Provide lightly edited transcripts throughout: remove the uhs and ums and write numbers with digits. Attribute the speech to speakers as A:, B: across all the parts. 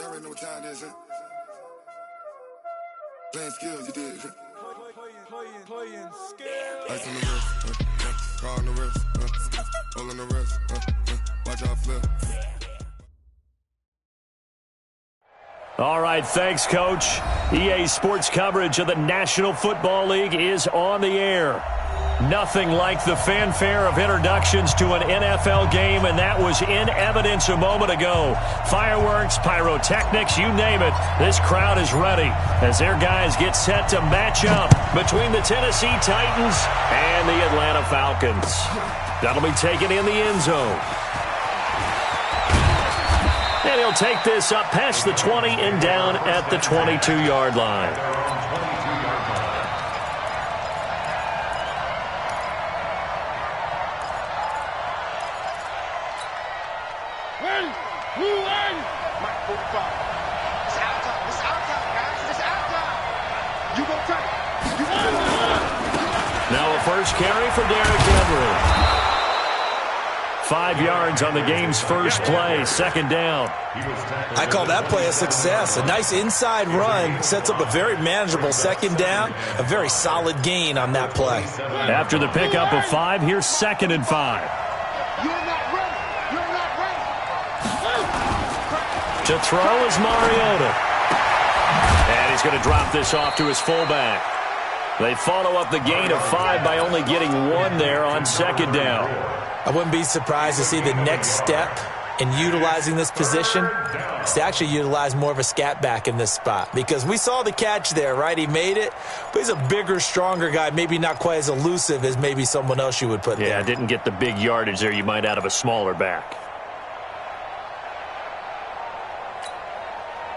A: already know what time it is, huh? Playing skills, you did, huh? Playing skills. Ice on the wrist, car on the wrist, hole on the wrist, watch out flip.
B: All right, thanks, Coach. EA Sports coverage of the National Football League is on the air. Nothing like the fanfare of introductions to an NFL game, and that was in evidence a moment ago. Fireworks, pyrotechnics, you name it. This crowd is ready as their guys get set to match up between the Tennessee Titans and the Atlanta Falcons. That'll be taken in the end zone. And he'll take this up past the 20 and down at the 22-yard line. Now a first carry for Derrick Henry. 5 yards on the game's first play, second down.
C: I call that play a success. A nice inside run sets up a very manageable second down, a very solid gain on that play.
B: After the pickup of 5, here's 2nd and 5.
D: You're not ready. You're not ready.
B: To throw is Mariota. And he's going to drop this off to his fullback. They follow up the gain of 5 by only getting 1 there on second down.
C: I wouldn't be surprised to see the next step in utilizing this position is to actually utilize more of a scat back in this spot. Because we saw the catch there, right? He made it, but he's a bigger, stronger guy, maybe not quite as elusive as maybe someone else you would put there.
B: Yeah, didn't get the big yardage there you might out of a smaller back.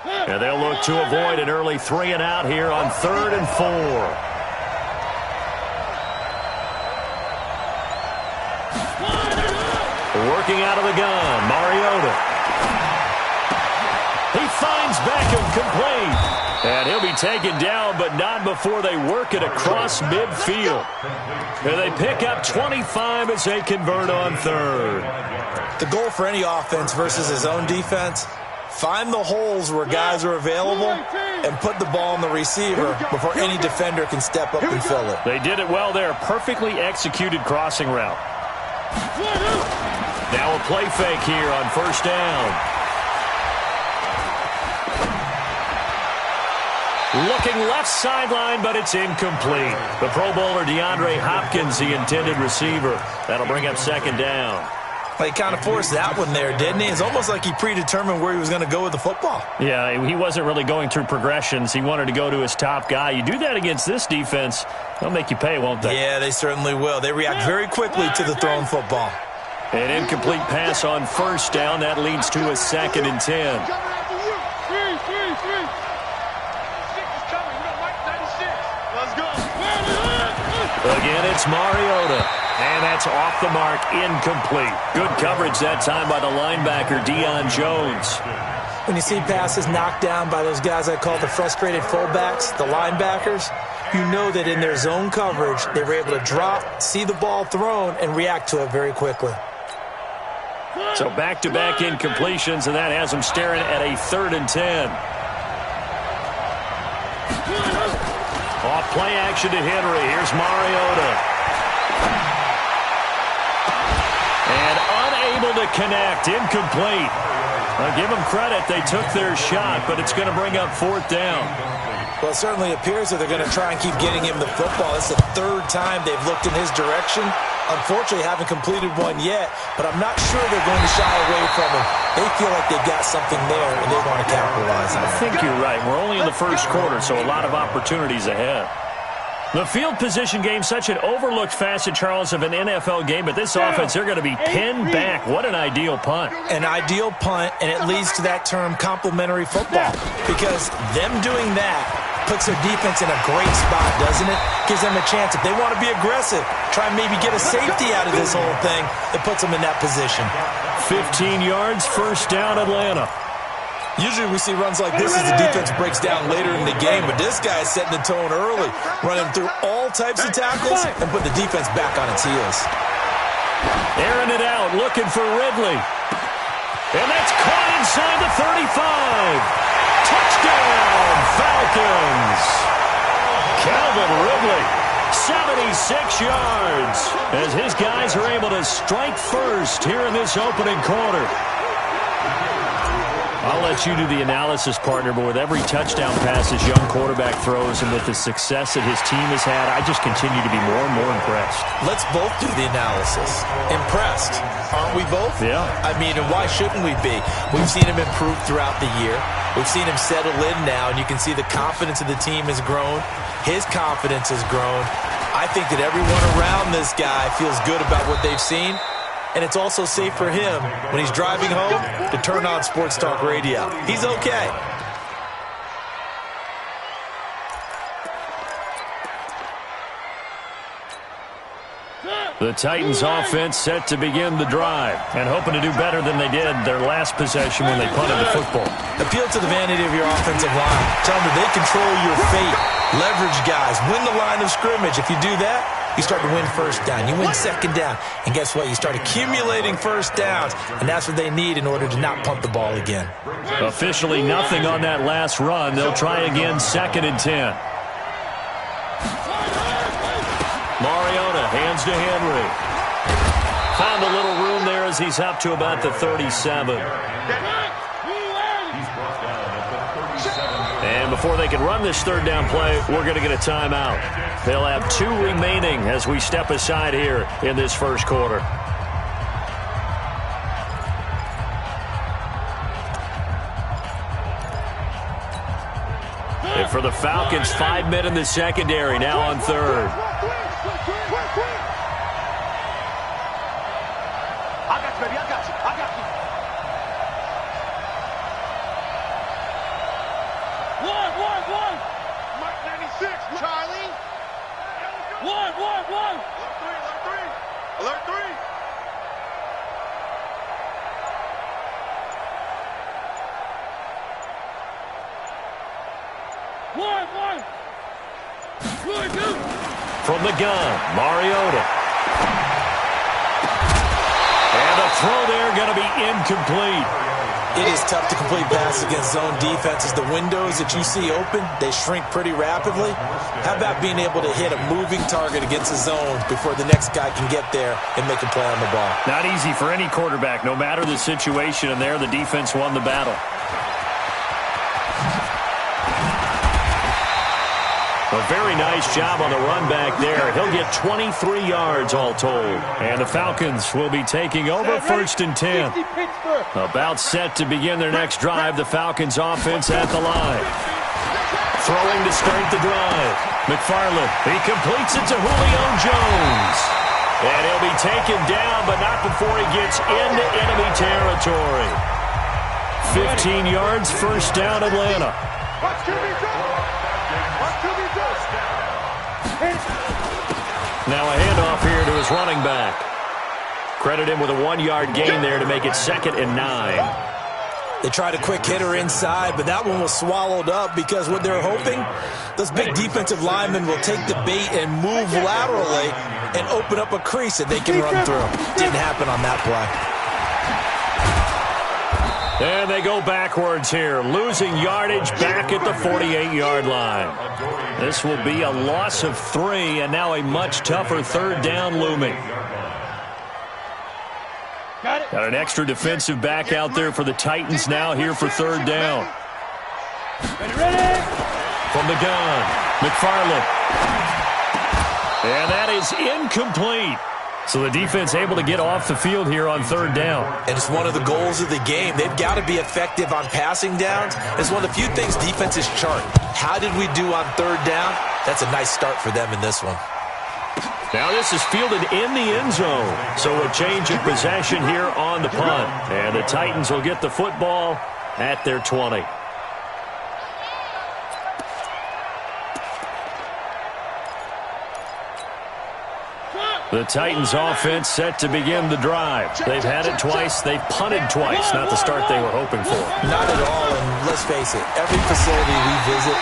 B: And they'll look to avoid an early 3 and out here on 3rd and 4. Working out of the gun, Mariota. He finds Beckham complete. And he'll be taken down, but not before they work it across midfield. And they pick up 25 as they convert on 3rd.
C: The goal for any offense versus his own defense, find the holes where guys are available and put the ball on the receiver before any defender can step up and fill it.
B: They did it well there. Perfectly executed crossing route. Now a play fake here on 1st down. Looking left sideline, but it's incomplete. The Pro Bowler DeAndre Hopkins, the intended receiver. That'll bring up 2nd down.
C: Well, he kind of forced that one there, didn't he? It's almost like he predetermined where he was going to go with the football.
B: Yeah, he wasn't really going through progressions. He wanted to go to his top guy. You do that against this defense, they'll make you pay, won't they?
C: Yeah, they certainly will. They react very quickly to the thrown football.
B: An incomplete pass on 1st down. That leads to a 2nd and 10. Again, it's Mariota. And that's off the mark, incomplete. Good coverage that time by the linebacker, Deion Jones.
C: When you see passes knocked down by those guys I call the frustrated fullbacks, the linebackers, you know that in their zone coverage, they were able to drop, see the ball thrown, and react to it very quickly.
B: So back-to-back incompletions, and that has them staring at a 3rd and 10. Off play action to Henry. Here's Mariota. And unable to connect. Incomplete. I'll give them credit. They took their shot, but it's going to bring up 4th down.
C: Well, it certainly appears that they're going to try and keep getting him the football. It's the 3rd time they've looked in his direction. Unfortunately, haven't completed one yet, but I'm not sure they're going to shy away from him. They feel like they've got something there, and they want to capitalize on it.
B: I think you're right. We're only in the 1st quarter, so a lot of opportunities ahead. The field position game, such an overlooked facet, Charles, of an NFL game, but this offense, they're going to be pinned back. What an ideal punt.
C: An ideal punt, and it leads to that term complementary football, because them doing that puts their defense in a great spot, doesn't it? Gives them a chance. If they want to be aggressive, try and maybe get a safety out of this whole thing, it puts them in that position.
B: 15 yards, 1st down, Atlanta.
C: Usually we see runs like this as the defense breaks down later in the game, but this guy is setting the tone early, running through all types of tackles and put the defense back on its heels.
B: Airing it out, looking for Ridley. And that's caught inside the 35. Touchdown, Falcons. Calvin Ridley, 76 yards, as his guys are able to strike first here in this opening quarter. I'll let you do the analysis, partner, but with every touchdown pass his young quarterback throws and with the success that his team has had, I just continue to be more and more impressed.
C: Let's both do the analysis. Impressed. Aren't we both?
B: Yeah.
C: I mean, and why shouldn't we be? We've seen him improve throughout the year. We've seen him settle in now, and you can see the confidence of the team has grown. His confidence has grown. I think that everyone around this guy feels good about what they've seen. And it's also safe for him when he's driving home to turn on Sports Talk Radio. He's okay.
B: The Titans offense set to begin the drive and hoping to do better than they did their last possession when they punted the football.
C: Appeal to the vanity of your offensive line. Tell them that they control your fate. Leverage guys. Win the line of scrimmage. If you do that, you start to win first down. You win second down. And guess what? You start accumulating first downs. And that's what they need in order to not punt the ball again.
B: Officially nothing on that last run. They'll try again, 2nd and 10. Mariota hands to Henry. Found a little room there as he's up to about the 37. And before they can run this 3rd down play, we're going to get a timeout. They'll have 2 remaining as we step aside here in this first quarter. And for the Falcons, 5 men in the secondary, now on 3rd. From the gun, Mariota. And a throw there going to be incomplete.
C: It is tough to complete passes against zone defenses. The windows that you see open, they shrink pretty rapidly. How about being able to hit a moving target against a zone before the next guy can get there and make a play on the ball?
B: Not easy for any quarterback, no matter the situation, and there the defense won the battle. A very nice job on the run back there. He'll get 23 yards all told. And the Falcons will be taking over 1st and 10. About set to begin their next drive. The Falcons offense at the line. Throwing to start the drive. McFarland, he completes it to Julio Jones. And he'll be taken down, but not before he gets into enemy territory. 15 yards, 1st down, Atlanta. Now a handoff here to his running back. Credit him with a 1-yard gain there to make it 2nd and 9.
C: They tried a quick hitter inside, but that one was swallowed up because what they're hoping, those big defensive linemen will take the bait and move laterally and open up a crease that they can run through. Didn't happen on that play.
B: And they go backwards here, losing yardage back at the 48-yard line. This will be a loss of 3, and now a much tougher 3rd down looming. Got an extra defensive back out there for the Titans now here for 3rd down. From the gun, McFarland. And that is incomplete. So the defense able to get off the field here on 3rd down.
C: And it's one of the goals of the game. They've got to be effective on passing downs. It's one of the few things defenses chart. How did we do on 3rd down? That's a nice start for them in this one.
B: Now this is fielded in the end zone. So a change of possession here on the punt. And the Titans will get the football at their 20. The Titans offense set to begin the drive. They've had it twice. They've punted twice. Not the start they were hoping for.
C: Not at all. And let's face it, every facility we visit,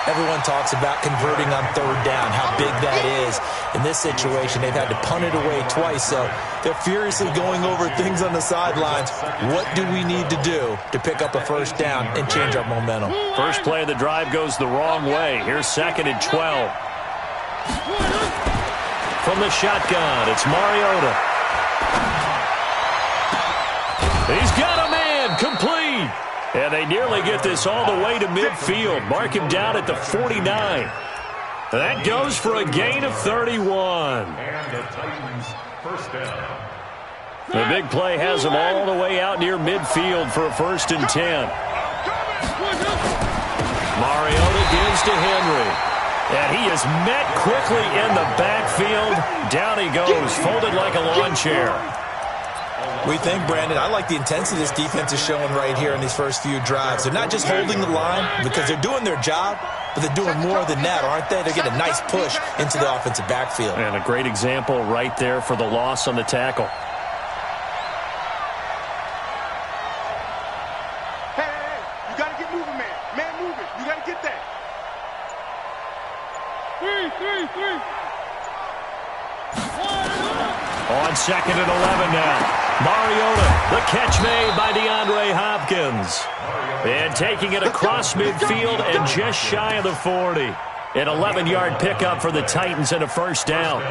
C: Everyone talks about converting on third down, how big that is. In this situation, they've had to punt it away twice, so they're furiously going over things on the sidelines. What do we need to do to pick up a first down and change our momentum?
B: First play of the drive goes the wrong way. Here's 2nd and 12. From the shotgun, it's Mariota. He's got a man, complete. And they nearly get this all the way to midfield. Mark him down at the 49. That goes for a gain of 31.
E: And the Titans first down.
B: The big play has him all the way out near midfield for a 1st and 10. Mariota gives to Henry. And he is met quickly in the backfield. Down he goes, folded like a lawn chair.
C: We think, Brandon, I like the intensity this defense is showing right here in these first few drives. They're not just holding the line because they're doing their job, but they're doing more than that, aren't they? They're getting a nice push into the offensive backfield.
B: And a great example right there for the loss on the tackle.
D: Hey, you got to get moving, man. Man, move it. You got to get that. 3.
B: On 2nd and 11 now. Mariota, the catch made by DeAndre Hopkins. And taking it across midfield and just shy of the 40. An 11-yard pickup for the Titans and a first down.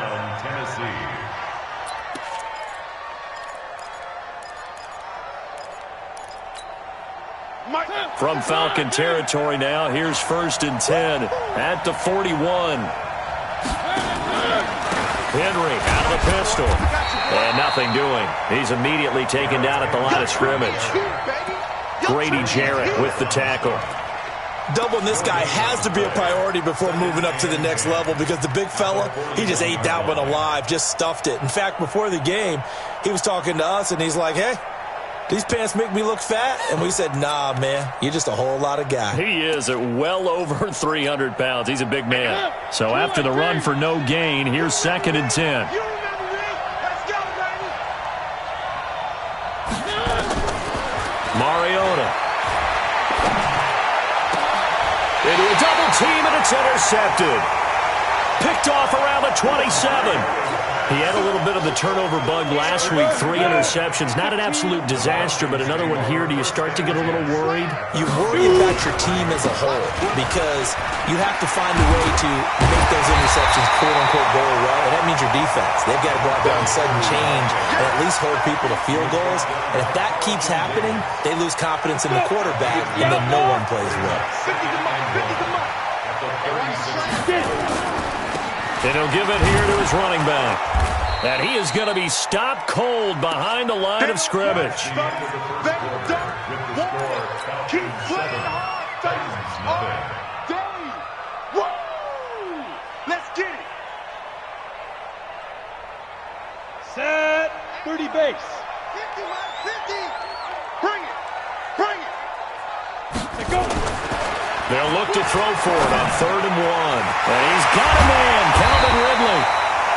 B: From Falcon territory now, here's 1st and 10 at the 41. Henry out of the pistol. And nothing doing. He's immediately taken down at the line of scrimmage. Grady Jarrett with the tackle.
C: Doubling this guy has to be a priority before moving up to the next level because the big fella, he just ate that one alive, just stuffed it. In fact, before the game, he was talking to us, and he's like, hey, these pants make me look fat? And we said, nah, man, you're just a whole lot of guy.
B: He is at well over 300 pounds. He's a big man. So after the run for no gain, here's 2nd and 10. Mariota. Into a double team, and it's intercepted. Picked off around the 27. He had a little bit of the turnover bug last week, 3 interceptions. Not an absolute disaster, but another one here. Do you start to get a little worried?
C: You worry about your team as a whole because you have to find a way to make those interceptions quote-unquote go away, and that means your defense. They've got to go out there on sudden change and at least hold people to field goals. And if that keeps happening, they lose confidence in the quarterback, and then no one plays well.
B: And he'll give it here to his running back. And he is going to be stopped cold behind the line of scrimmage.
D: Keep playing hard. Woo! Let's get it.
F: Set 30 base.
D: 50, 50. Bring it. Bring it.
F: Let's go.
B: They'll look to throw for it on 3rd and 1. And he's got a man, Calvin Ridley.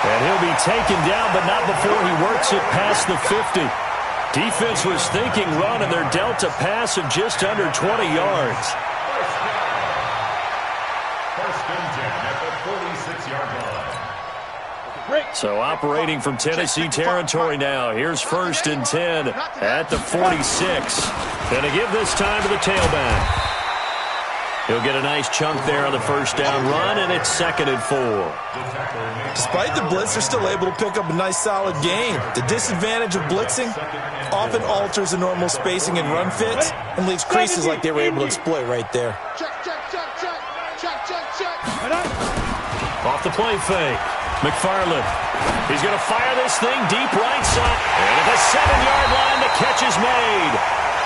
B: And he'll be taken down, but not before he works it past the 50. Defense was thinking run, and they're dealt a pass of just under 20 yards.
E: First and 10 at the 46-yard line.
B: So operating from Tennessee territory now. Here's 1st and 10 at the 46. Going to give this time to the tailback. He'll get a nice chunk there on the first down run, and it's 2nd and 4.
C: Despite the blitz, they're still able to pick up a nice, solid gain. The disadvantage of blitzing often alters the normal spacing and run fits and leaves creases like they were able to exploit right there.
D: Check.
B: Off the play fake. McFarland. He's going to fire this thing deep right side. And at the 7-yard line, the catch is made.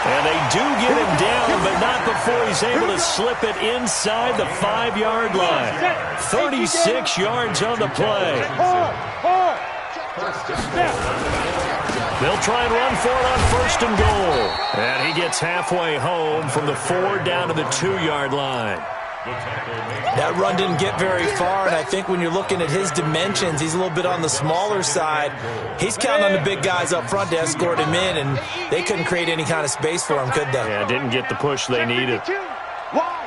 B: And they do get him down, but not before he's able to slip it inside the 5-yard line. 36 yards on the play. They'll try and run for it on 1st and goal. And he gets halfway home from the 4 down to the 2-yard line.
C: That run didn't get very far, and I think when you're looking at his dimensions, he's a little bit on the smaller side. He's counting on the big guys up front to escort him in, and they couldn't create any kind of space for him, could they?
B: Yeah, didn't get the push they needed.
D: Why?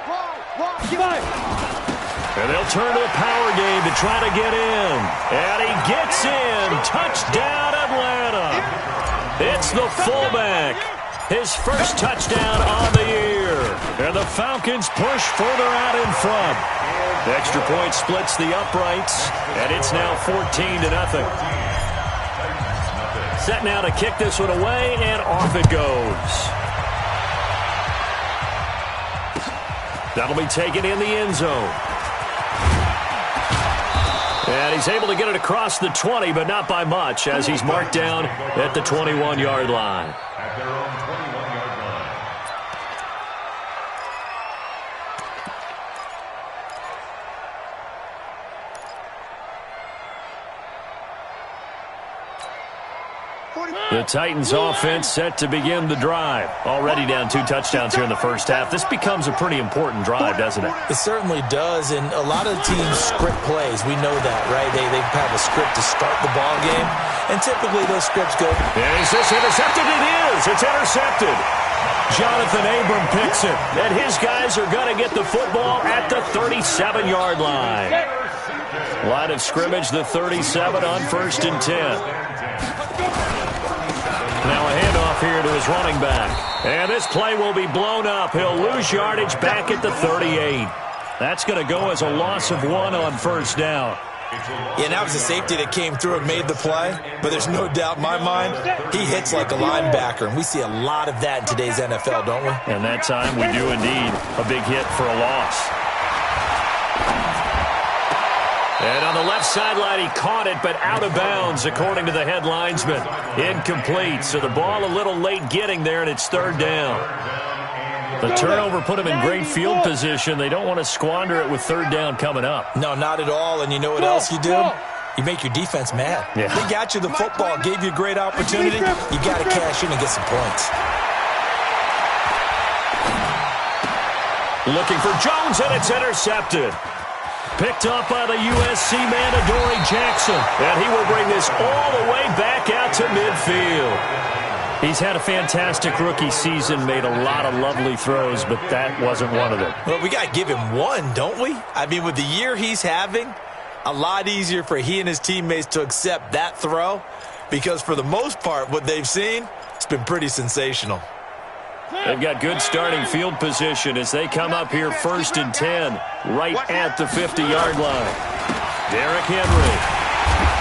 B: And they'll turn to the power game to try to get in. And he gets in. Touchdown, Atlanta. It's the fullback. His first touchdown on the year. And the Falcons push further out in front. The extra point splits the uprights, and it's now 14-0. Set now to kick this one away, and off it goes. That'll be taken in the end zone. And he's able to get it across the 20, but not by much, as he's marked down at the 21-yard line.
E: At their own 21-yard line.
B: The Titans offense set to begin the drive. Already down 2 touchdowns here in the first half. This becomes a pretty important drive, doesn't it?
C: It certainly does, and a lot of the teams script plays. We know that, right? They have a script to start the ball game, and typically those scripts go.
B: And is this intercepted? It is. It's intercepted. Jonathan Abram picks it, and his guys are going to get the football at the 37-yard line. Line of scrimmage, the 37 on 1st and 10. Now a handoff here to his running back. And this play will be blown up. He'll lose yardage back at the 38. That's going to go as a loss of 1 on 1st down.
C: Yeah, that was a safety that came through and made the play. But there's no doubt in my mind, he hits like a linebacker. And we see a lot of that in today's NFL, don't we?
B: And that time we do indeed. A big hit for a loss. And on the left sideline, he caught it, but out of bounds, according to the head linesman. Incomplete, so the ball a little late getting there, and it's 3rd down. The turnover put him in great field position. They don't want to squander it with 3rd down coming up.
C: No, not at all, and you know what else you do? You make your defense mad.
B: Yeah.
C: They got you the football, gave you a great opportunity. You got to cash in and get some points.
B: Looking for Jones, and it's intercepted. Picked up by the USC man, Adoree Jackson. And he will bring this all the way back out to midfield. He's had a fantastic rookie season, made a lot of lovely throws, but that wasn't one of them.
C: Well, we got to give him one, don't we? I mean, with the year he's having, a lot easier for he and his teammates to accept that throw, because for the most part, what they've seen, it's been pretty sensational.
B: They've got good starting field position as they come up here 1st and 10, right at the 50-yard line. Derrick Henry.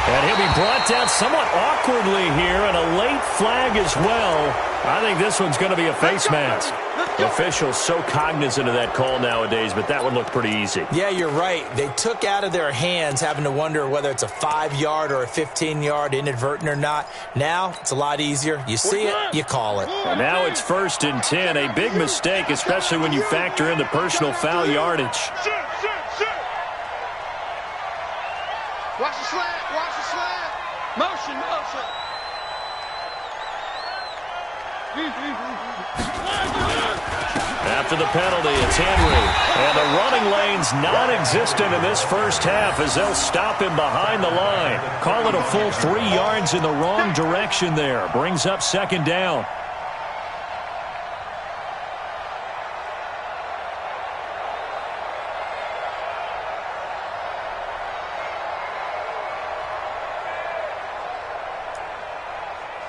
B: And he'll be brought down somewhat awkwardly here, and a late flag as well. I think this one's going to be a face mask. Officials so cognizant of that call nowadays, but that one looked pretty easy.
C: Yeah, you're right. They took out of their hands having to wonder whether it's a 5-yard or a 15-yard, inadvertent or not. Now, it's a lot easier. You see it, you call it.
B: And now it's 1st and 10. A big mistake, especially when you factor in the personal foul yardage.
D: Watch the slant, watch the slant. Motion, motion.
B: After the penalty, it's Henry. And the running lane's non-existent in this first half as they'll stop him behind the line. Call it a full 3 yards in the wrong direction there. Brings up 2nd down.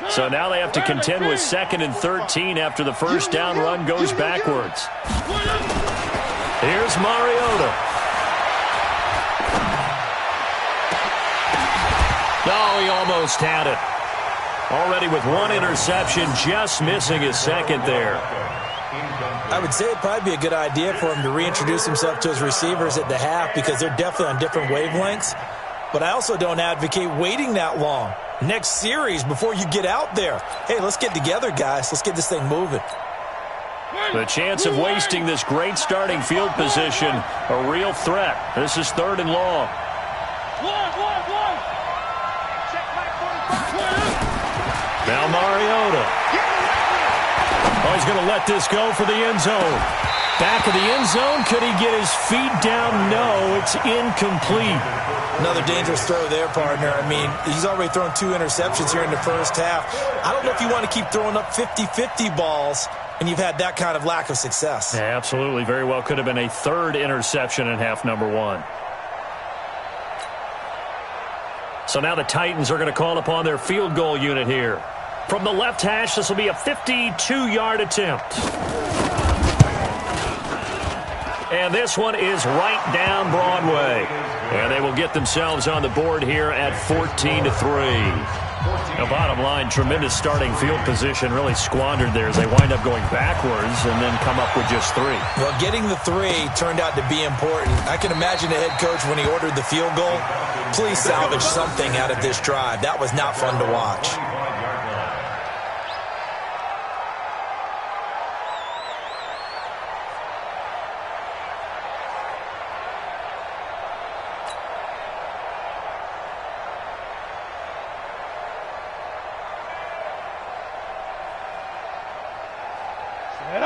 B: So now they have to contend with 2nd and 13 after the first down run goes backwards. Here's Mariota. Oh, he almost had it. Already with 1 interception, just missing his 2nd there.
C: I would say it'd probably be a good idea for him to reintroduce himself to his receivers at the half because they're definitely on different wavelengths. But I also don't advocate waiting that long. Next series before you get out there. Hey, let's get together, guys. Let's get this thing moving.
B: The chance of wasting this great starting field position, a real threat. This is 3rd and long. Now Mariota. Oh, he's going to let this go for the end zone. Back of the end zone. Could he get his feet down? No, it's incomplete.
C: Another dangerous throw there, partner. I mean, he's already thrown 2 interceptions here in the first half. I don't know if you want to keep throwing up 50-50 balls when you've had that kind of lack of success.
B: Yeah, absolutely. Very well could have been a third interception in half number one. So now the Titans are going to call upon their field goal unit here. From the left hash, this will be a 52-yard attempt. And this one is right down Broadway. And they will get themselves on the board here at 14-3. Now, bottom line, tremendous starting field position, really squandered there as they wind up going backwards and then come up with just 3.
C: Well, getting the 3 turned out to be important. I can imagine the head coach, when he ordered the field goal, please salvage something out of this drive. That was not fun to watch.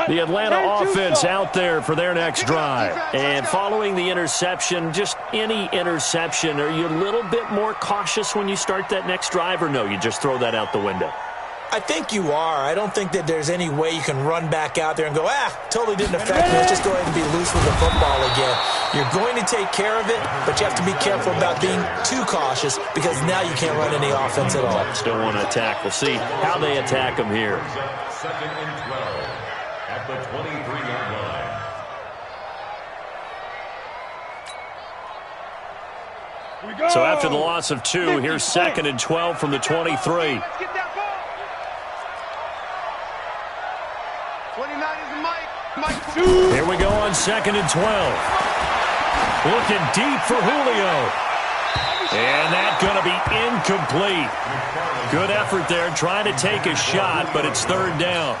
B: The Atlanta offense out there for their next drive. And following the interception, just any interception, are you a little bit more cautious when you start that next drive, or no, you just throw that out the window?
C: I think you are. I don't think that there's any way you can run back out there and go, totally didn't affect me. Let's just go ahead and be loose with the football again. You're going to take care of it, but you have to be careful about being too cautious because now you can't run any offense at all.
B: Still want to attack. We'll see how they attack them here.
E: Second and 12 at the 23-yard line.
B: So after the loss of 2, here's second and 12 from the 23.
D: Let's get that ball. 29 is Mike.
B: Here we go on second and 12. Looking deep for Julio. And that's going to be incomplete. Good effort there, trying to take a shot, but it's third down.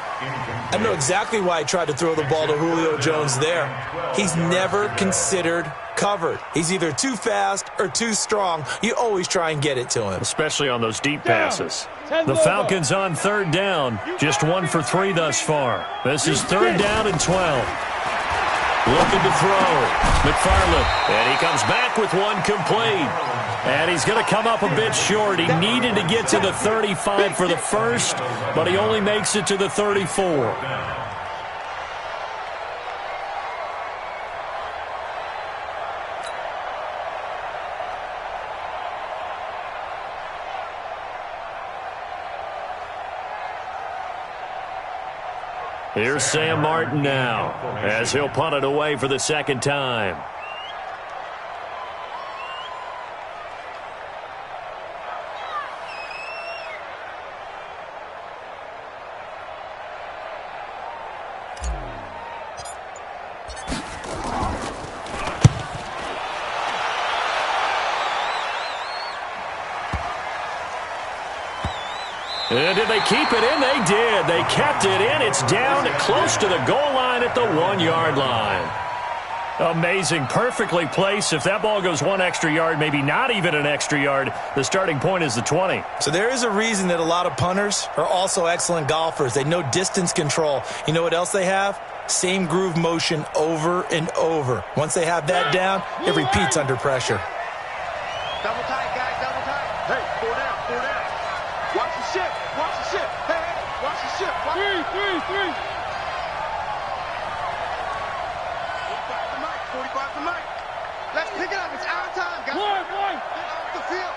C: I know exactly why I tried to throw the ball to Julio Jones there. He's never considered covered. He's either too fast or too strong. You always try and get it to him.
B: Especially on those deep passes. The Falcons on third down. Just 1 for 3 thus far. This is third down and 12. Looking to throw. McFarland. And he comes back with one complete. And he's going to come up a bit short. He needed to get to the 35 for the first, but he only makes it to the 34. Here's Sam Martin now as he'll punt it away for the second time. And did they keep it in? They did. They kept it in. It's down close to the goal line at the 1-yard line. Amazing. Perfectly placed. If that ball goes 1 extra yard, maybe not even an extra yard, the starting point is the 20.
C: So there is a reason that a lot of punters are also excellent golfers. They know distance control. You know what else they have? Same groove motion over and over. Once they have that down, it repeats under pressure.
D: Double tight, guys, double tight. Hey, 4 down, 4 down. Watch the ship, watch the ship. Hey, watch the ship. 3. 45 to Mike. Let's pick it up. It's our time, guys. Get off the field.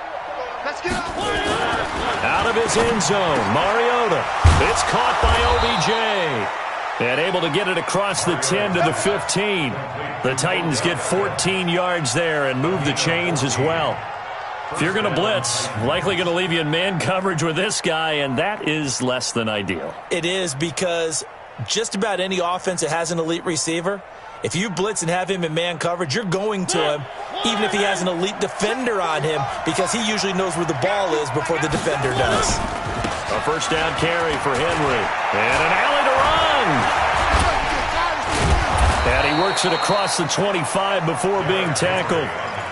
D: Let's get off.
B: Out of his end zone, Mariota. It's caught by OBJ. And able to get it across the 10 to the 15. The Titans get 14 yards there and move the chains as well. If you're going to blitz, likely going to leave you in man coverage with this guy, and that is less than ideal.
C: It is, because just about any offense that has an elite receiver, if you blitz and have him in man coverage, you're going to him, even if he has an elite defender on him, because he usually knows where the ball is before the defender does.
B: A first down carry for Henry. And an alley to run. And he works it across the 25 before being tackled.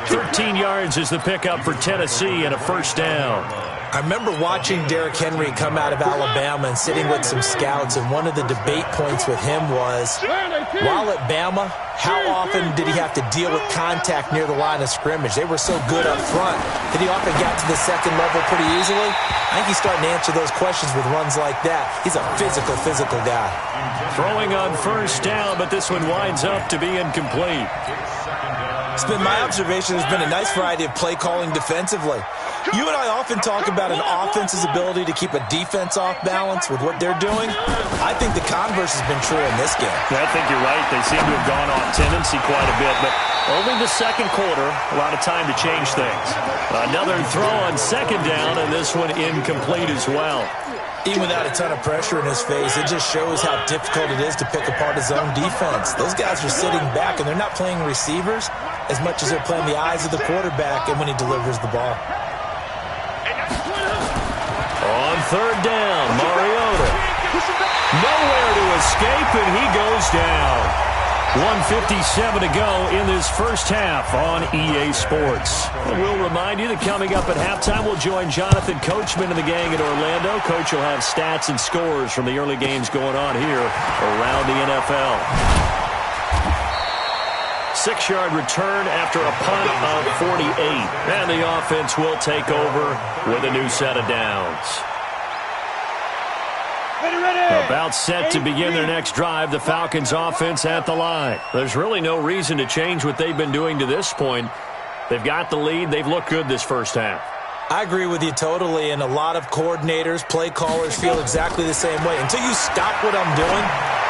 B: 13 yards is the pickup for Tennessee and a first down.
C: I remember watching Derrick Henry come out of Alabama and sitting with some scouts, and one of the debate points with him was, while at Bama, how often did he have to deal with contact near the line of scrimmage? They were so good up front that he often got to the second level pretty easily. I think he's starting to answer those questions with runs like that. He's a physical guy.
B: Throwing on first down, but this one winds up to be incomplete.
C: It's been my observation there's been a nice variety of play calling defensively. You and I often talk about an offense's ability to keep a defense off balance with what they're doing. I think the converse has been true in this game.
B: I think you're right. They seem to have gone off tendency quite a bit, but only the second quarter, a lot of time to change things. Another throw on second down, and this one incomplete as well.
C: Even without a ton of pressure in his face, it just shows how difficult it is to pick apart his own defense. Those guys are sitting back, and they're not playing receivers as much as they're playing the eyes of the quarterback and when he delivers the ball.
B: On third down, Mariota. Nowhere to escape, and he goes down. 1:57 to go in this first half on EA Sports. And we'll remind you that coming up at halftime, we'll join Jonathan Coachman and the gang in Orlando. Coach will have stats and scores from the early games going on here around the NFL. 6-yard return after a punt of 48. And the offense will take over with a new set of downs. About set to begin their next drive, the Falcons offense at the line. There's really no reason to change what they've been doing to this point. They've got the lead. They've looked good this first half.
C: I agree with you totally, and a lot of coordinators, play callers feel exactly the same way. Until you stop what I'm doing,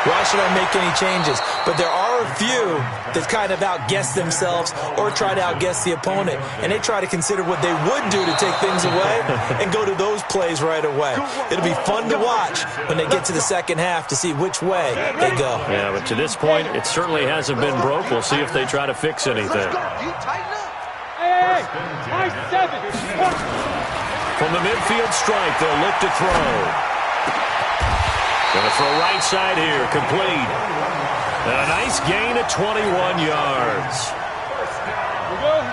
C: why should I make any changes? But there are a few that kind of outguess themselves or try to outguess the opponent, and they try to consider what they would do to take things away and go to those plays right away. It'll be fun to watch when they get to the second half to see which way they go.
B: Yeah, but to this point, it certainly hasn't been broke. We'll see if they try to fix anything. From the midfield strike, they'll look to throw. Going to throw right side here, complete. And a nice gain of 21 yards.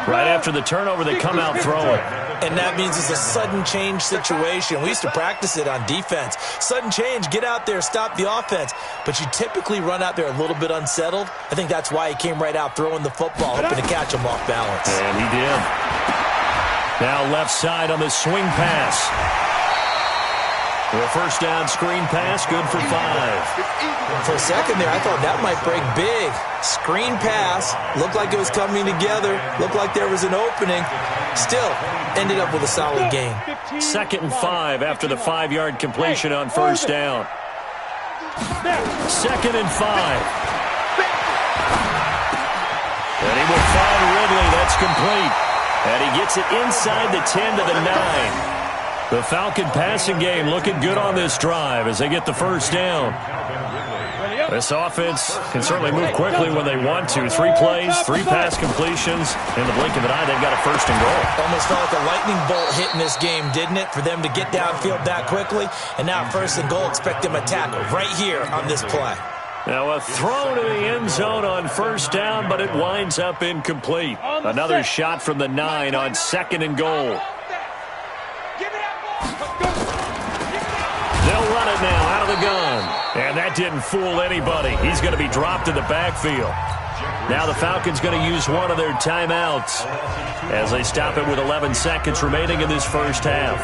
B: Right after the turnover, they come out throwing.
C: And that means it's a sudden change situation. We used to practice it on defense. Sudden change, get out there, stop the offense. But you typically run out there a little bit unsettled. I think that's why he came right out throwing the football, hoping to catch him off balance.
B: And he did. Now left side on the swing pass. The first down screen pass, good for 5.
C: For a second there, I thought that might break big. Screen pass, looked like it was coming together, looked like there was an opening. Still, ended up with a solid gain.
B: 2nd and 5 after the 5-yard completion on first down. 2nd and 5. And he will find Ridley. That's complete. And he gets it inside the 10 to the 9. The Falcon passing game looking good on this drive as they get the first down. This offense can certainly move quickly when they want to. 3 plays, 3 pass completions. In the blink of an eye, they've got a first and goal.
C: Almost felt like a lightning bolt hit in this game, didn't it? For them to get downfield that quickly. And now first and goal, expect them to tackle right here on this play.
B: Now a throw to the end zone on first down, but it winds up incomplete. Another shot from the 9 on 2nd and goal. They'll run it now out of the gun. And that didn't fool anybody. He's going to be dropped in the backfield. Now the Falcons going to use one of their timeouts as they stop it with 11 seconds remaining in this first half.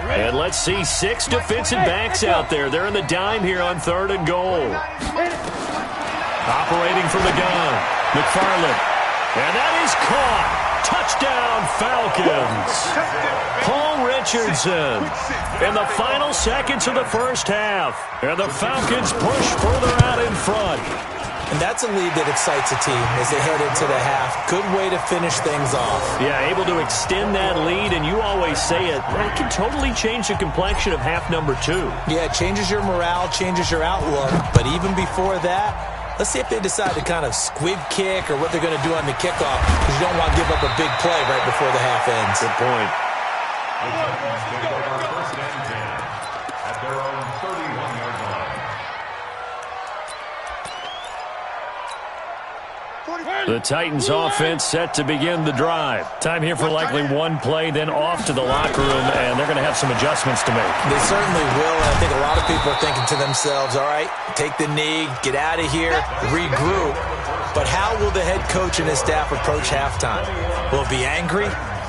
B: And let's see 6 defensive backs out there. They're in the dime here on 3rd and goal. Operating from the gun, McFarland. And that is caught. Touchdown, Falcons. Paul Richardson in the final seconds of the first half. And the Falcons push further out in front.
C: And that's a lead that excites a team as they head into the half. Good way to finish things off.
B: Yeah, able to extend that lead, and you always say it, that can totally change the complexion of half number 2.
C: Yeah, it changes your morale, changes your outlook. But even before that, let's see if they decide to kind of squib kick or what they're going to do on the kickoff, because you don't want to give up a big play right before the half ends.
B: Good point.
E: At their own 31-yard line.
B: The The Titans offense set to begin the drive. Time here for likely one play, then off to the locker room, and they're going to have some adjustments to make.
C: They certainly will, and I think a lot of people are thinking to themselves, all right, take the knee, get out of here, regroup. But how will the head coach and his staff approach halftime? Will it be angry?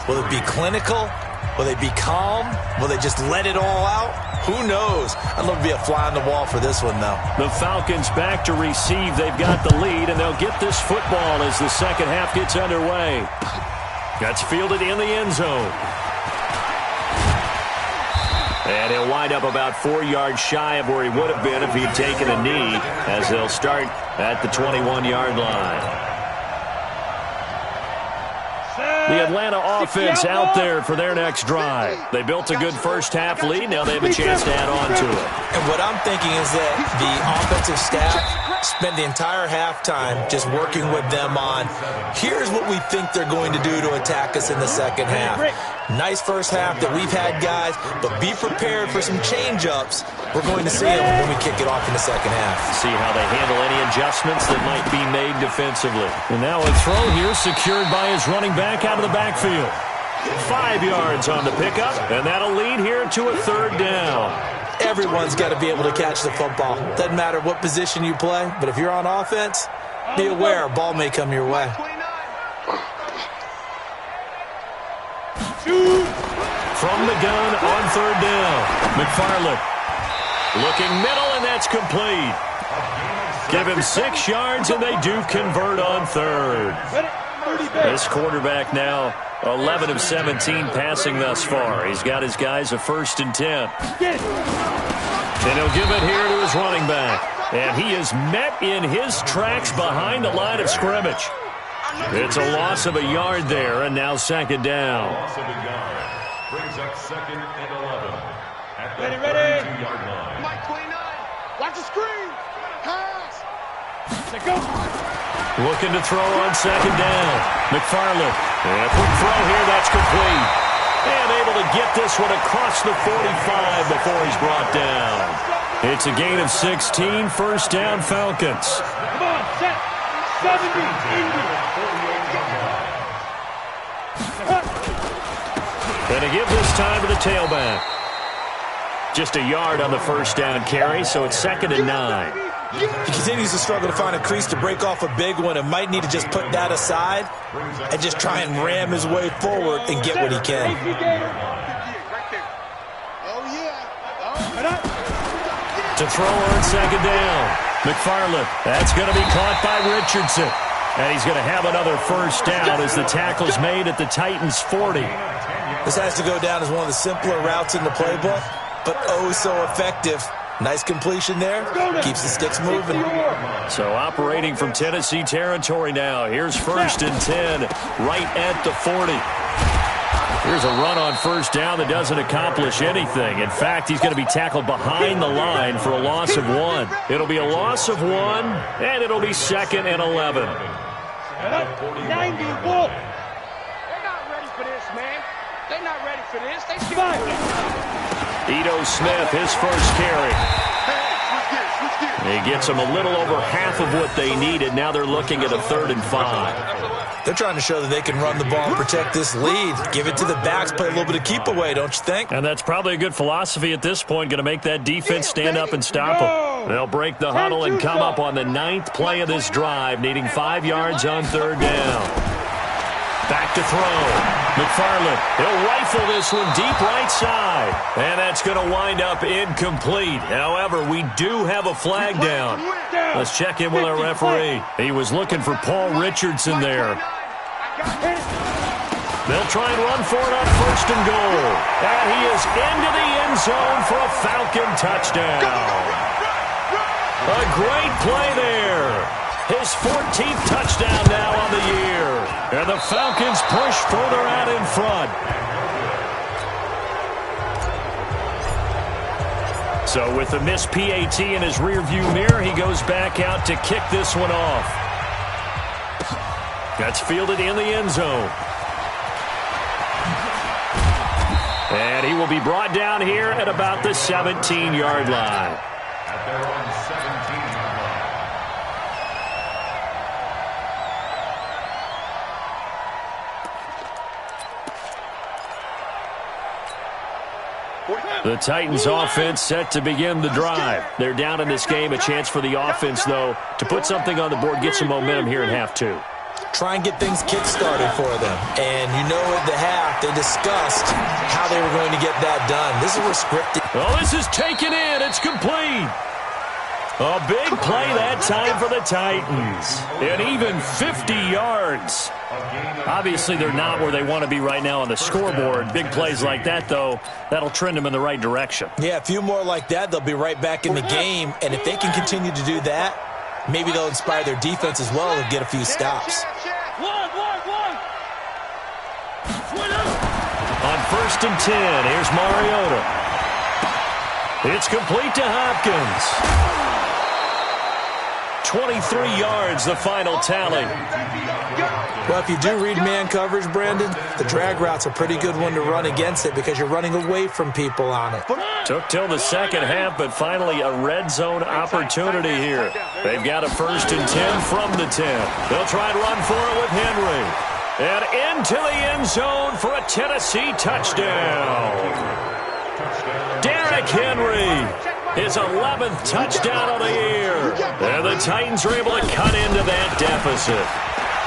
C: Will it be clinical? Will they be calm? Will they just let it all out? Who knows? I'd love to be a fly on the wall for this one, though.
B: The Falcons back to receive. They've got the lead, and they'll get this football as the second half gets underway. That's fielded in the end zone. And he'll wind up about 4 yards shy of where he would have been if he'd taken a knee, as they'll start at the 21-yard line. The Atlanta offense out there for their next drive. They built a good first-half lead. Now they have a chance to add on to it.
C: And what I'm thinking is that the offensive staff spent the entire halftime just working with them on, here's what we think they're going to do to attack us in the second half. Nice first half that we've had, guys, but be prepared for some change-ups. We're going to see them when we kick it off in the second half.
B: See how they handle any adjustments that might be made defensively. And now a throw here secured by his running back out of the backfield. 5 yards on the pickup, and that'll lead here to a third down.
C: Everyone's got to be able to catch the football. Doesn't matter what position you play, but if you're on offense, be aware a ball may come your way.
B: From the gun on third down, McFarland looking middle, and that's complete. Give him 6 yards, and they do convert on third. This quarterback now 11 of 17 passing thus far. He's got his guys a 1st and 10. And he'll give it here to his running back. And he is met in his tracks behind the line of scrimmage. It's a loss of a yard there, and now second down.
E: Loss of a yard. Brings up 2nd and 11 at the
F: Ready.
E: 32-yard line.
D: Mike 29. Watch the screen. Pass.
F: Let's go.
B: Looking to throw on second down. McFarland. And a quick throw here. That's complete. And able to get this one across the 45 before he's brought down. It's a gain of 16. First down, Falcons.
F: Come on, set. 70, 80.
B: And to give this time to the tailback. Just a yard on the first down carry, so it's 2nd and 9.
C: He continues to struggle to find a crease to break off a big one and might need to just put that aside and just try and ram his way forward and get what he can.
B: To throw on second down. McFarland. That's going to be caught by Richardson. And he's going to have another first down as the tackle's made at the Titans' 40.
C: This has to go down as one of the simpler routes in the playbook, but oh so effective. Nice completion there. Keeps the sticks moving.
B: So operating from Tennessee territory now. Here's 1st and 10 right at the 40. Here's a run on first down that doesn't accomplish anything. In fact, he's going to be tackled behind the line for a loss of 1. It'll be a loss of 1, and it'll be 2nd and 11.
F: 90 ball.
D: They're not ready for this, man. They're not ready for this. They
B: Ito Smith, his first carry. He gets them a little over half of what they needed. Now they're looking at a 3rd and 5.
C: They're trying to show that they can run the ball and protect this lead. Give it to the backs, play a little bit of keep away, don't you think?
B: And that's probably a good philosophy at this point, going to make that defense stand up and stop them. They'll break the huddle and come up on the 9th play of this drive, needing 5 yards on third down. Back to throw. McFarland, he'll rifle this one deep right side. And that's going to wind up incomplete. However, we do have a flag down. Let's check in with our referee. He was looking for Paul Richardson there. They'll try and run for it on 1st and goal. And he is into the end zone for a Falcon touchdown. A great play there. His 14th touchdown now on the year. And the Falcons push further out in front. So with the missed PAT in his rearview mirror, he goes back out to kick this one off. That's fielded in the end zone. And he will be brought down here at about the 17-yard line.
E: At their own 17-yard
B: The Titans offense set to begin the drive. They're down in this game. A chance for the offense, though, to put something on the board, get some momentum here in half two.
C: Try and get things kick-started for them. And you know at the half, they discussed how they were going to get that done. This is restricted.
B: Oh, this is taken in. It's complete. A big play that time for the Titans. And even 50 yards. Obviously, they're not where they want to be right now on the scoreboard. Big plays like that, though, that'll trend them in the right direction.
C: Yeah, a few more like that, they'll be right back in the game. And if they can continue to do that, maybe they'll inspire their defense as well and get a few stops.
F: One.
B: On 1st and 10, here's Mariota. It's complete to Hopkins. 23 yards, the final tally.
C: Well, if you do read man coverage, Brandon, the drag route's a pretty good one to run against it because you're running away from people on it.
B: Took till the second half, but finally a red zone opportunity here. They've got a 1st and 10 from the 10. They'll try and run for it with Henry. And into the end zone for a Tennessee touchdown. Derrick Henry. His 11th touchdown of the year. And the Titans are able to cut into that deficit.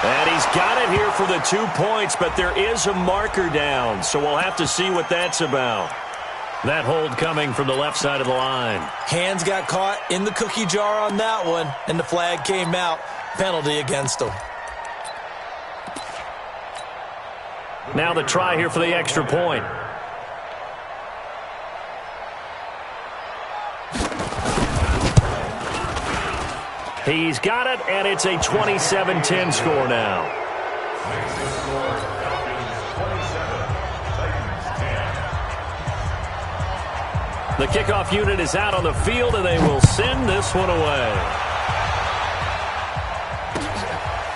B: And he's got it here for the 2 points, but there is a marker down, so we'll have to see what that's about. That hold coming from the left side of the line.
C: Hands got caught in the cookie jar on that one, and the flag came out. Penalty against him.
B: Now the try here for the extra point. He's got it, and it's a 27-10 score now. The kickoff unit is out on the field, and they will send this one away.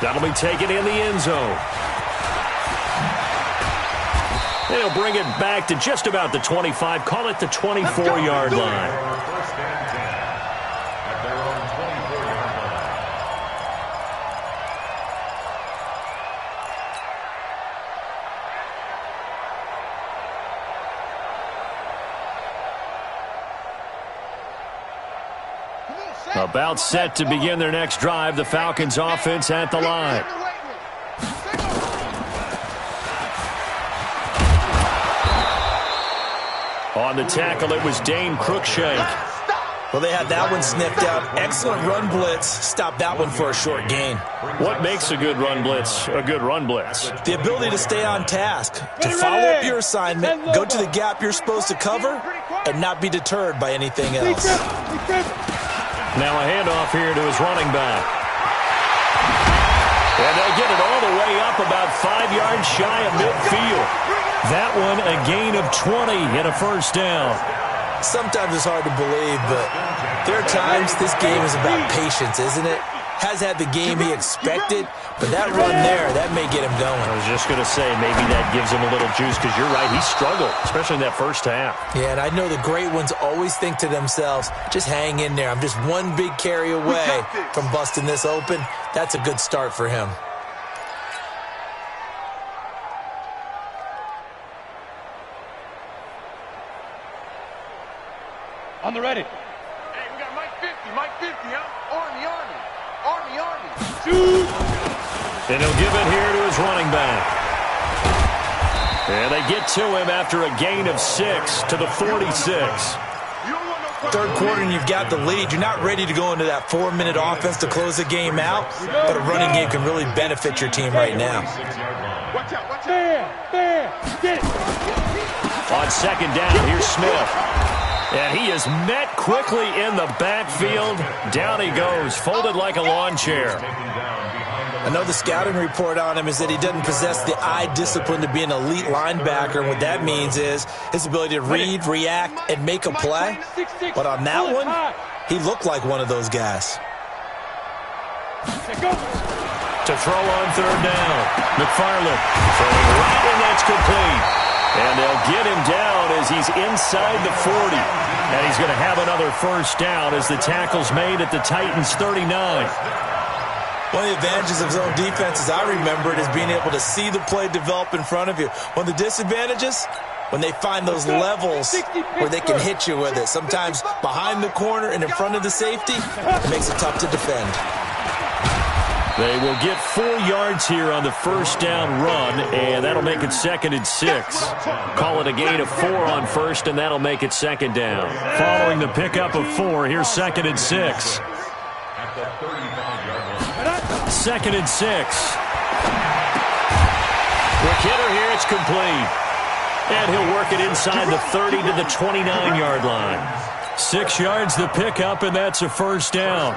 B: That'll be taken in the end zone. They'll bring it back to just about the 25. Call it the 24-yard line. About set to begin their next drive. The Falcons offense at the line. On the tackle, it was Dane Cruikshank.
C: Well, they had that one sniffed out. Excellent run blitz. Stopped that one for a short gain.
B: What makes a good run blitz a good run blitz?
C: The ability to stay on task, to follow up your assignment, go to the gap you're supposed to cover, and not be deterred by anything else.
B: Now a handoff here to his running back. And they'll get it all the way up about 5 yards shy of midfield. That one a gain of 20 and a first down.
C: Sometimes it's hard to believe, but there are times this game is about patience, isn't it? Has had the game he expected, but that run there, that may get him going.
B: I was just going to say, maybe that gives him a little juice, because you're right, he struggled, especially in that first half.
C: Yeah, and I know the great ones always think to themselves, just hang in there. I'm just one big carry away from busting this open. That's a good start for him.
F: On the ready.
D: Hey, we got Mike 50, huh? Army.
F: Shoot.
B: And he'll give it here to his running back. And they get to him after a gain of 6 to the 46.
C: Third quarter and you've got the lead. You're not ready to go into that 4-minute offense to close the game out, but a running game can really benefit your team right now.
D: Watch out.
F: There. Get it.
B: On second down, here's Smith. And he is met quickly in the backfield. Down he goes, folded like a lawn chair.
C: I know the scouting report on him is that he doesn't possess the eye discipline to be an elite linebacker. And what that means is his ability to read, react, and make a play. But on that one, he looked like one of those guys.
B: To throw on third down, McFarland throwing right, and that's complete. And they'll get him down as he's inside the 40. And he's going to have another first down as the tackle's made at the Titans' 39.
C: One of the advantages of zone defense, as I remember it, is being able to see the play develop in front of you. One of the disadvantages, when they find those levels where they can hit you with it. Sometimes behind the corner and in front of the safety, it makes it tough to defend.
B: They will get 4 yards here on the first down run, and that'll make it 2nd and 6. Call it a gain of 4 on first, and that'll make it 2nd down. Following the pickup of 4, here's 2nd and 6. 2nd and 6. Quick hitter here, it's complete. And he'll work it inside the 30 to the 29-yard line. 6 yards the pickup, and that's a first down.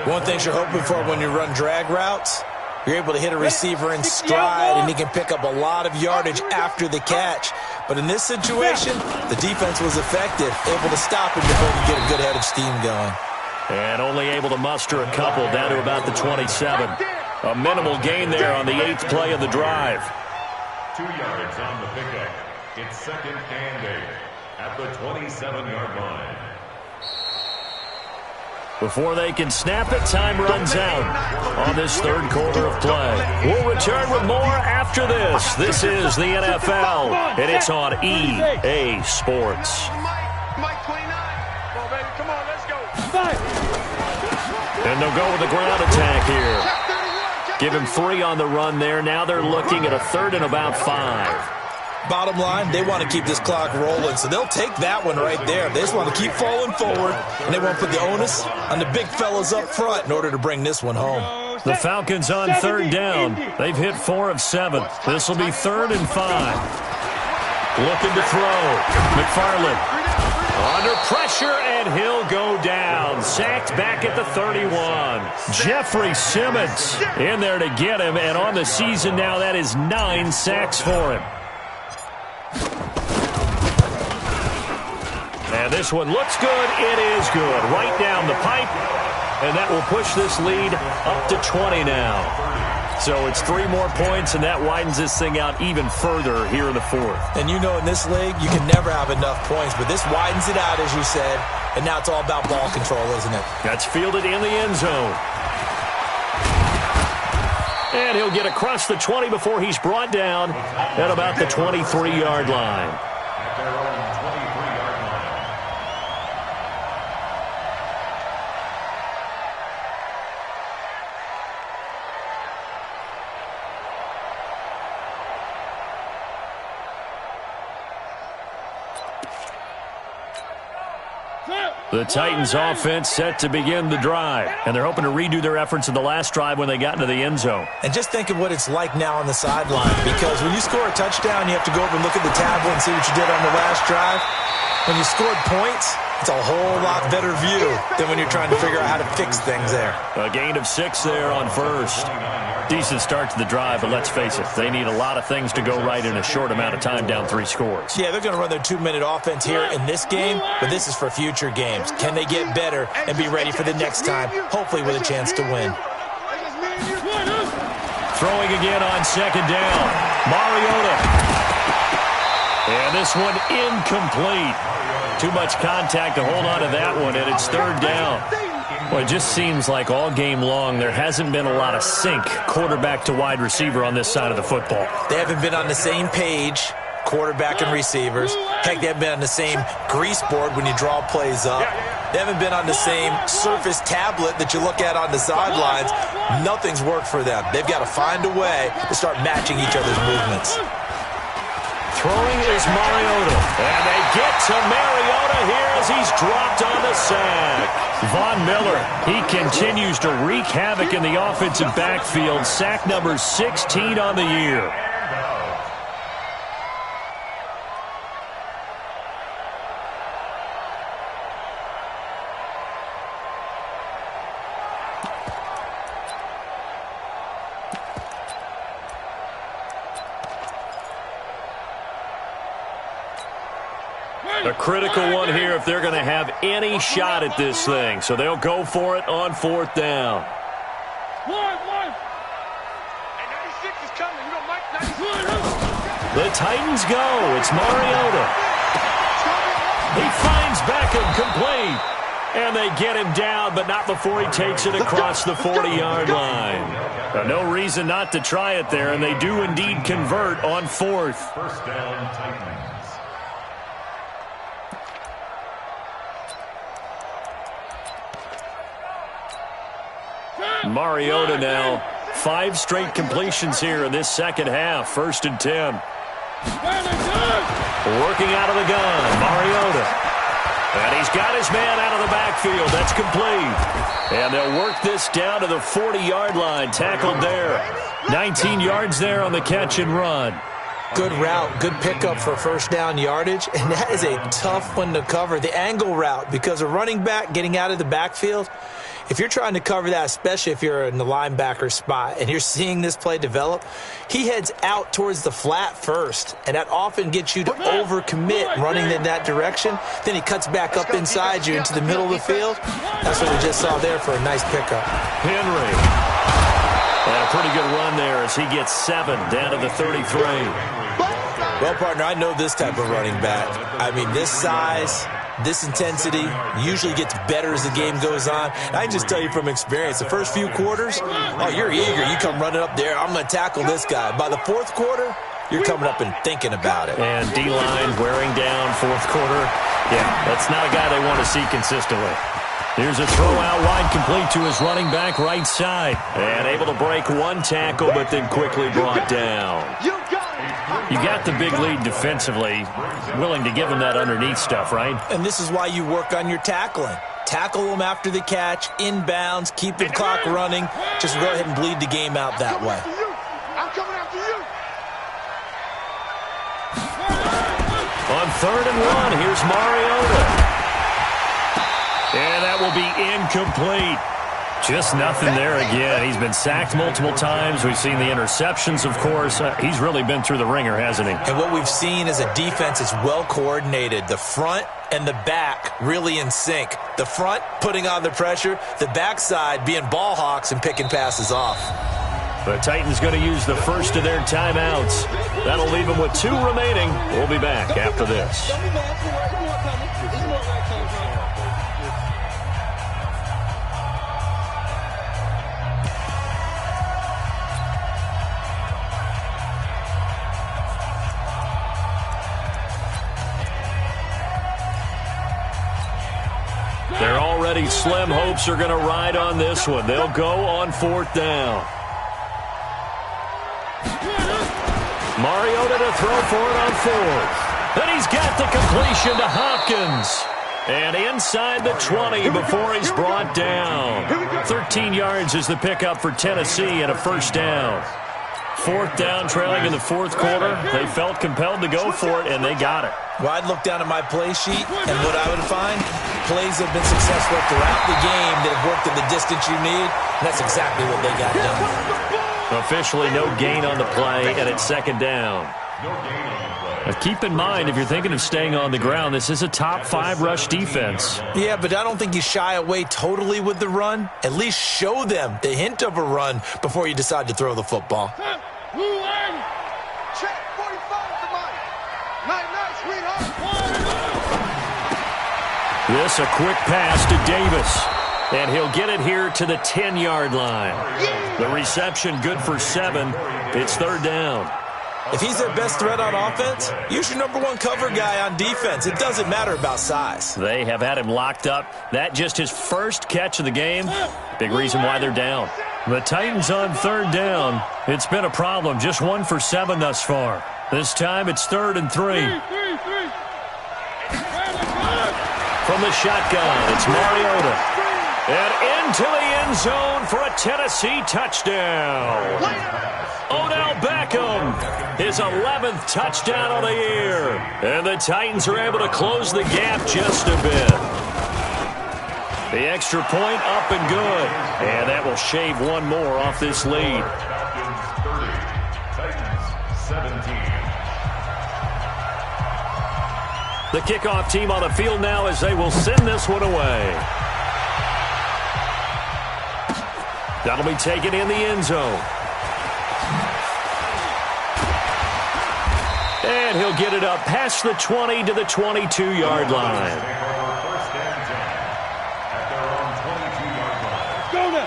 C: One thing you're hoping for when you run drag routes, you're able to hit a receiver in stride, and he can pick up a lot of yardage after the catch. But in this situation, the defense was effective, able to stop him before he get a good head of steam going.
B: And only able to muster a couple down to about the 27. A minimal gain there on the 8th play of the drive.
E: 2 yards on the pickup. It's 2nd and 8 at the 27-yard line.
B: Before they can snap it, time runs out on this 3rd quarter of play. We'll return with more after this. This is the NFL, and it's on EA Sports.
D: Mike 29. Come on, baby. Come on, let's go.
B: And they'll go with the ground attack here. Give him 3 on the run there. Now they're looking at a 3rd and about 5.
C: Bottom line, they want to keep this clock rolling, so they'll take that one right there. They just want to keep falling forward, and they want to put the onus on the big fellas up front in order to bring this one home.
B: The Falcons on 3rd down. They've hit 4 of 7. This will be 3rd and 5. Looking to throw. McFarland under pressure, and he'll go down. Sacked back at the 31. Jeffrey Simmons in there to get him, and on the season now, that is 9 sacks for him. And this one looks good. It is good. Right down the pipe. And that will push this lead up to 20 now. So it's 3 more points, and that widens this thing out even further here in the 4th.
C: And you know in this league, you can never have enough points, but this widens it out, as you said. And now it's all about ball control, isn't it?
B: That's fielded in the end zone. And he'll get across the 20 before he's brought down at about the 23-yard line. The Titans offense set to begin the drive, and they're hoping to redo their efforts in the last drive when they got into the end zone.
C: And just think of what it's like now on the sideline, because when you score a touchdown, you have to go over and look at the tablet and see what you did on the last drive. When you scored points, it's a whole lot better view than when you're trying to figure out how to fix things there.
B: A gain of 6 there on first. Decent start to the drive, but let's face it, they need a lot of things to go right in a short amount of time down 3 scores.
C: Yeah, they're going to run their 2-minute offense here in this game, but this is for future games. Can they get better and be ready for the next time, hopefully with a chance to win?
B: Throwing again on 2nd down. Mariota. And this one incomplete. Too much contact to hold on to that one, and it's 3rd down. Well, it just seems like all game long there hasn't been a lot of sync quarterback to wide receiver on this side of the football.
C: They haven't been on the same page, quarterback and receivers. Heck, they haven't been on the same grease board when you draw plays up. They haven't been on the same Surface tablet that you look at on the sidelines. Nothing's worked for them. They've got to find a way to start matching each other's movements.
B: Throwing is Mariota. And they get to Mariota here as he's dropped on the sack. Von Miller, he continues to wreak havoc in the offensive backfield. Sack number 16 on the year. A critical one here if they're going to have any shot at this thing. So they'll go for it on 4th down. The Titans go. It's Mariota. He finds Beckham complete. And they get him down, but not before he takes it across the 40-yard line. No reason not to try it there, and they do indeed convert on 4th.
E: First down, Titans.
B: And Mariota now 5 straight completions here in this second half. 1st and 10. Working out of the gun, Mariota. And he's got his man out of the backfield. That's complete. And they'll work this down to the 40-yard line. Tackled there. 19 yards there on the catch and run.
C: Good route, good pickup for first down yardage, and that is a tough one to cover, the angle route, because a running back getting out of the backfield, if you're trying to cover that, especially if you're in the linebacker spot and you're seeing this play develop, he heads out towards the flat first, and that often gets you to overcommit running in that direction. Then he cuts back up inside you into the middle of the field. That's what we just saw there for a nice pickup.
B: Henry. And a pretty good run there as he gets 7 down to the 33.
C: Well, partner, I know this type of running back. I mean, this size, this intensity usually gets better as the game goes on. And I can just tell you from experience, the first few quarters, oh, you're eager. You come running up there, I'm going to tackle this guy. By the 4th quarter, you're coming up and thinking about it.
B: And D-line wearing down 4th quarter. Yeah, that's not a guy they want to see consistently. Here's a throw out wide, complete to his running back right side. And able to break 1 tackle, but then quickly brought down. You got the big lead defensively, willing to give him that underneath stuff, right?
C: And this is why you work on your tackling. Tackle him after the catch, inbounds, keep the clock running. Just go ahead and bleed the game out that way.
D: I'm coming after you.
B: On 3rd and 1, here's Mariota. And that will be incomplete. Just nothing there again. He's been sacked multiple times. We've seen the interceptions, of course. He's really been through the ringer, hasn't he?
C: And what we've seen is a defense that's well coordinated. The front and the back really in sync. The front putting on the pressure. The backside being ball hawks and picking passes off.
B: The Titans going to use the first of their timeouts. That'll leave them with 2 remaining. We'll be back after this. Their already slim hopes are going to ride on this one. They'll go on 4th down. Mariota to throw for it on 4th. And he's got the completion to Hopkins. And inside the 20 before he's brought down. 13 yards is the pickup for Tennessee and a first down. 4th down, trailing in the 4th quarter. They felt compelled to go for it, and they got it.
C: Well, I'd look down at my play sheet, and what I would find, plays have been successful throughout the game that have worked in the distance you need, and that's exactly what they got done.
B: Officially no gain on the play, and it's 2nd down. Now keep in mind, if you're thinking of staying on the ground, this is a top 5 rush defense.
C: Yeah, but I don't think you shy away totally with the run. At least show them the hint of a run before you decide to throw the football.
D: Check 45 to Mike. Night, sweetheart.
B: This a quick pass to Davis. And he'll get it here to the 10-yard line. The reception good for 7. It's 3rd down.
C: If he's their best threat on offense, use your #1 cover guy on defense. It doesn't matter about size.
B: They have had him locked up. That just his first catch of the game. Big reason why they're down. The Titans on 3rd down. It's been a problem. Just 1 for 7 thus far. This time it's 3rd and 3. From the shotgun, it's Mariota. And into the end zone for a Tennessee touchdown. Odell Beckham, his 11th touchdown of the year. And the Titans are able to close the gap just a bit. The extra point up and good. And that will shave 1 more off this lead. The kickoff team on the field now as they will send this one away. That'll be taken in the end zone. And he'll get it up past the 20 to the 22-yard line.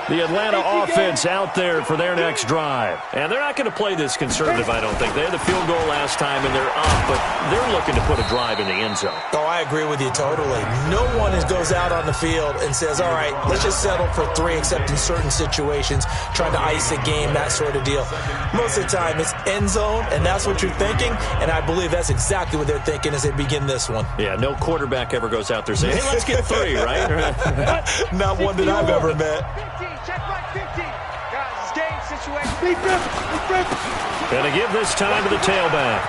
B: The Atlanta offense out there for their next drive. And they're not going to play this conservative, I don't think. They had the field goal last time, and they're up, but they're looking to put a drive in the end zone.
C: Oh, I agree with you totally. No one goes out on the field and says, all right, let's just settle for 3, except in certain situations, trying to ice a game, that sort of deal. Most of the time, it's end zone, and that's what you're thinking, and I believe that's exactly what they're thinking as they begin this one.
B: Yeah, no quarterback ever goes out there saying, hey, let's get 3, right?
C: Not one that I've ever met.
D: Check right 15. Guys, it's game situation.
B: Gonna give this time to the tailback.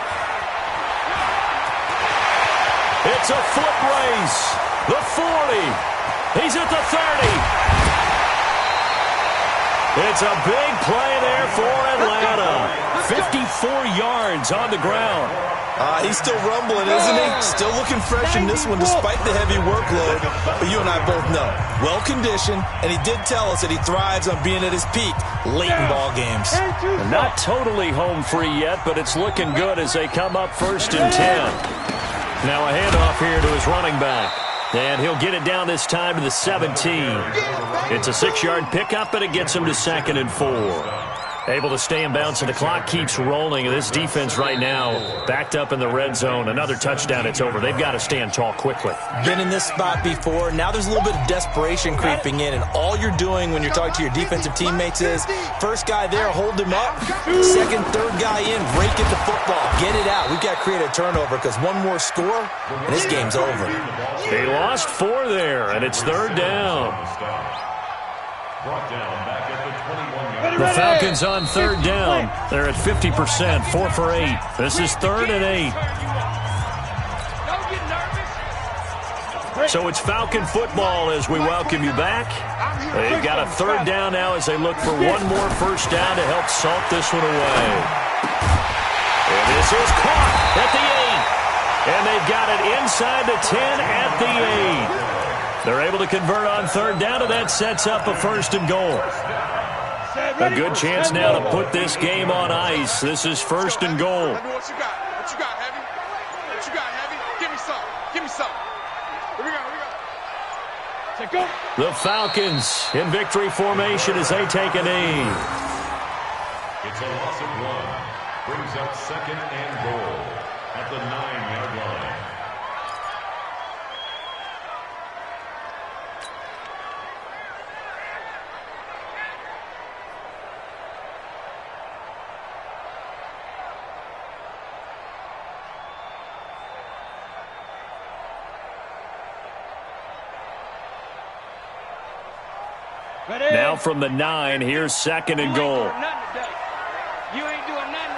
B: It's a foot race. The 40. He's at the 30. It's a big play there for Atlanta. 54 yards on the ground.
C: He's still rumbling, isn't he? Still looking fresh in this one despite the heavy workload. But you and I both know, well-conditioned, and he did tell us that he thrives on being at his peak late in ball games.
B: Not totally home free yet, but it's looking good as they come up 1st and 10. Now a handoff here to his running back. And he'll get it down this time to the 17. It's a 6-yard pickup, and it gets him to 2nd and 4. Able to stay in bounds, and the clock keeps rolling. This defense right now backed up in the red zone. Another touchdown, it's over. They've got to stand tall quickly.
C: Been in this spot before. Now there's a little bit of desperation creeping in, and all you're doing when you're talking to your defensive teammates is first guy there, hold him up. Second, third guy in, rake at the football. Get it out. We've got to create a turnover because one more score, and this game's over.
B: They lost 4 there, and it's 3rd down.
E: Brought down back at the 21-yard.
B: The Falcons on 3rd down. They're at 50%, 4 for 8. This is 3rd and 8. So it's Falcon football as we welcome you back. They've got a 3rd down now as they look for one more first down to help salt this one away. And this is caught at the 8. And they've got it inside the 10 at the 8. They're able to convert on 3rd down, and that sets up a 1st and goal. A good chance now to put this game on ice. This is 1st and goal.
D: What you got? What you got, Heavy? What you got, Heavy? Give me some. Give me some. Here we go. Here we go.
B: The Falcons in victory formation as they take a knee.
E: It's a loss of 1. Brings up 2nd and goal at the 9-yard line.
B: Now from the 9, here's 2nd and goal.
F: You ain't doing nothing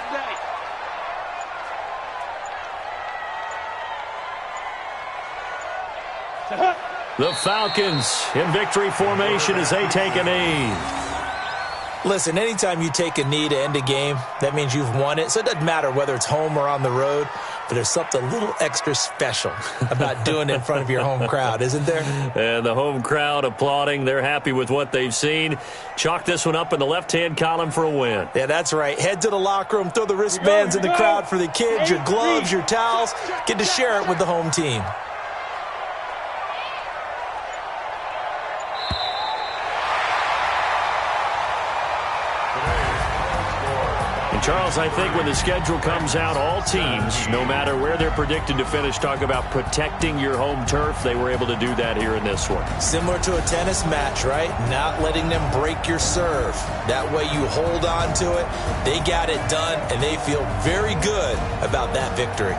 F: today.
B: The Falcons in victory formation as they take a knee.
C: Listen, anytime you take a knee to end a game, that means you've won it. So it doesn't matter whether it's home or on the road, but there's something a little extra special about doing it in front of your home crowd, isn't there?
B: And the home crowd applauding. They're happy with what they've seen. Chalk this one up in the left-hand column for a win.
C: Yeah, that's right. Head to the locker room, throw the wristbands in the crowd for the kids, your gloves, your towels. Get to share it with the home team.
B: Charles, I think when the schedule comes out, all teams, no matter where they're predicted to finish, talk about protecting your home turf. They were able to do that here in this one.
C: Similar to a tennis match, right? Not letting them break your serve. That way you hold on to it. They got it done, and they feel very good about that victory.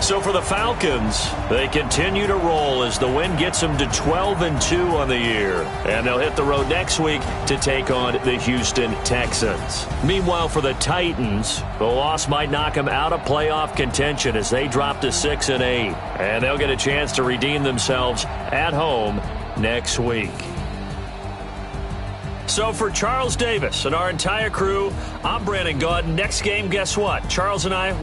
B: So for the Falcons, they continue to roll as the win gets them to 12-2 on the year. And they'll hit the road next week to take on the Houston Texans. Meanwhile, for the Titans, the loss might knock them out of playoff contention as they drop to 6-8. And they'll get a chance to redeem themselves at home next week. So for Charles Davis and our entire crew, I'm Brandon Gaudin. Next game, guess what? Charles and I